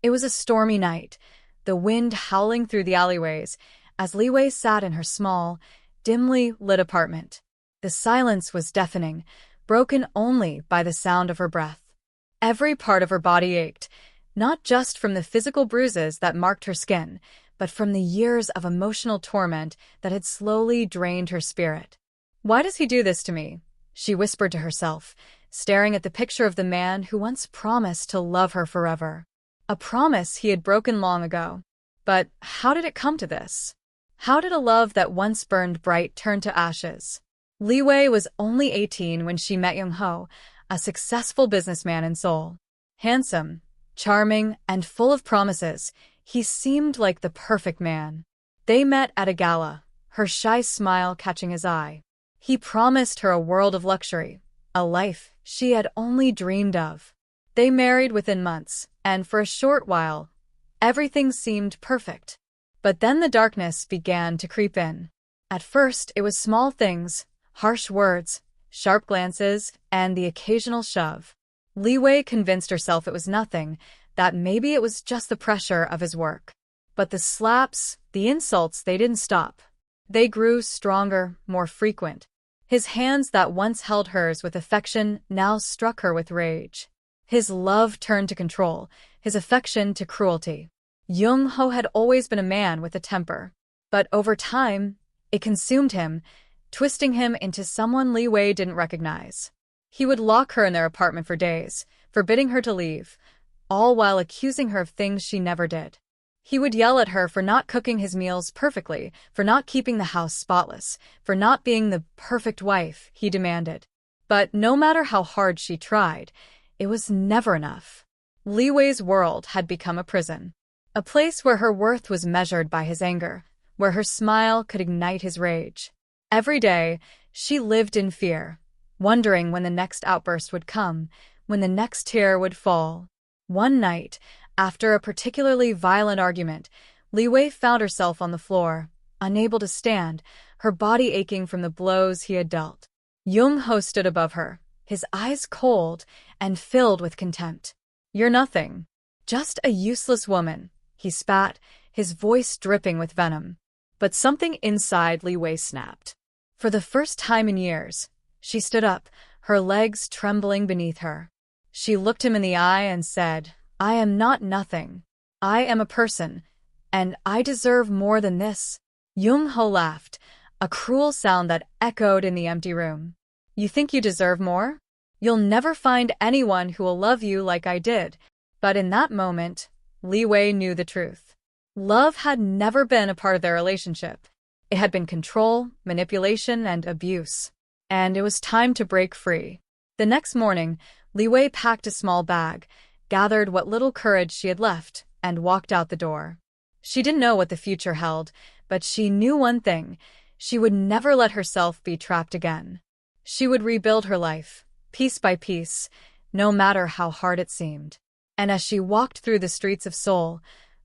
It was a stormy night, the wind howling through the alleyways as Li Wei sat in her small, dimly lit apartment. The silence was deafening, broken only by the sound of her breath. Every part of her body ached, not just from the physical bruises that marked her skin, but from the years of emotional torment that had slowly drained her spirit. "Why does he do this to me?" she whispered to herself, staring at the picture of the man who once promised to love her forever. A promise he had broken long ago. But how did it come to this? How did a love that once burned bright turn to ashes? Li Wei was only 18 when she met Jung Ho, a successful businessman in Seoul. Handsome, charming, and full of promises, he seemed like the perfect man. They met at a gala, her shy smile catching his eye. He promised her a world of luxury, a life she had only dreamed of. They married within months, and for a short while, everything seemed perfect. But then the darkness began to creep in. At first, it was small things, harsh words, sharp glances, and the occasional shove. Li Wei convinced herself it was nothing, that maybe it was just the pressure of his work. But the slaps, the insults, they didn't stop. They grew stronger, more frequent. His hands that once held hers with affection now struck her with rage. His love turned to control, his affection to cruelty. Jung Ho had always been a man with a temper. But over time, it consumed him, twisting him into someone Li Wei didn't recognize. He would lock her in their apartment for days, forbidding her to leave, all while accusing her of things she never did. He would yell at her for not cooking his meals perfectly, for not keeping the house spotless, for not being the perfect wife he demanded. But no matter how hard she tried, it was never enough. Li Wei's world had become a prison. A place where her worth was measured by his anger, where her smile could ignite his rage. Every day, she lived in fear, wondering when the next outburst would come, when the next tear would fall. One night, after a particularly violent argument, Li Wei found herself on the floor, unable to stand, her body aching from the blows he had dealt. Jung Ho stood above her, his eyes cold and filled with contempt. "You're nothing. Just a useless woman," he spat, his voice dripping with venom. But something inside Li Wei snapped. For the first time in years, she stood up, her legs trembling beneath her. She looked him in the eye and said, "I am not nothing. I am a person, and I deserve more than this." Jung Ho laughed, a cruel sound that echoed in the empty room. "You think you deserve more? You'll never find anyone who will love you like I did." But in that moment, Li Wei knew the truth. Love had never been a part of their relationship. It had been control, manipulation, and abuse. And it was time to break free. The next morning, Li Wei packed a small bag, gathered what little courage she had left, and walked out the door. She didn't know what the future held, but she knew one thing: she would never let herself be trapped again. She would rebuild her life, piece by piece, no matter how hard it seemed. And as she walked through the streets of Seoul,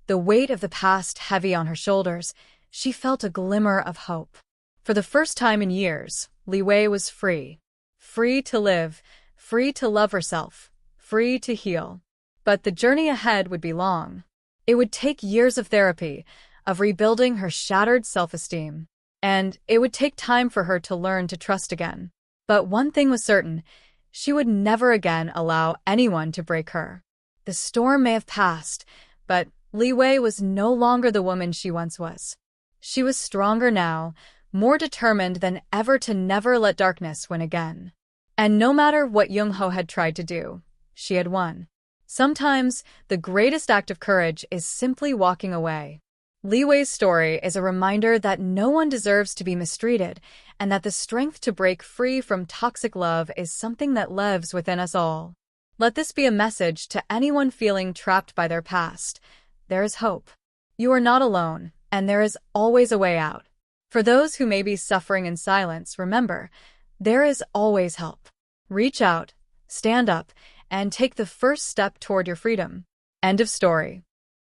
the weight of the past heavy on her shoulders, she felt a glimmer of hope. For the first time in years, Li Wei was free. Free to live, free to love herself, free to heal. But the journey ahead would be long. It would take years of therapy, of rebuilding her shattered self-esteem. And it would take time for her to learn to trust again. But one thing was certain: she would never again allow anyone to break her. The storm may have passed, but Li Wei was no longer the woman she once was. She was stronger now, more determined than ever to never let darkness win again. And no matter what Jung Ho had tried to do, she had won. Sometimes, the greatest act of courage is simply walking away. Li Wei's story is a reminder that no one deserves to be mistreated, and that the strength to break free from toxic love is something that lives within us all. Let this be a message to anyone feeling trapped by their past. There is hope. You are not alone, and there is always a way out. For those who may be suffering in silence, remember, there is always help. Reach out, stand up, and take the first step toward your freedom. End of story.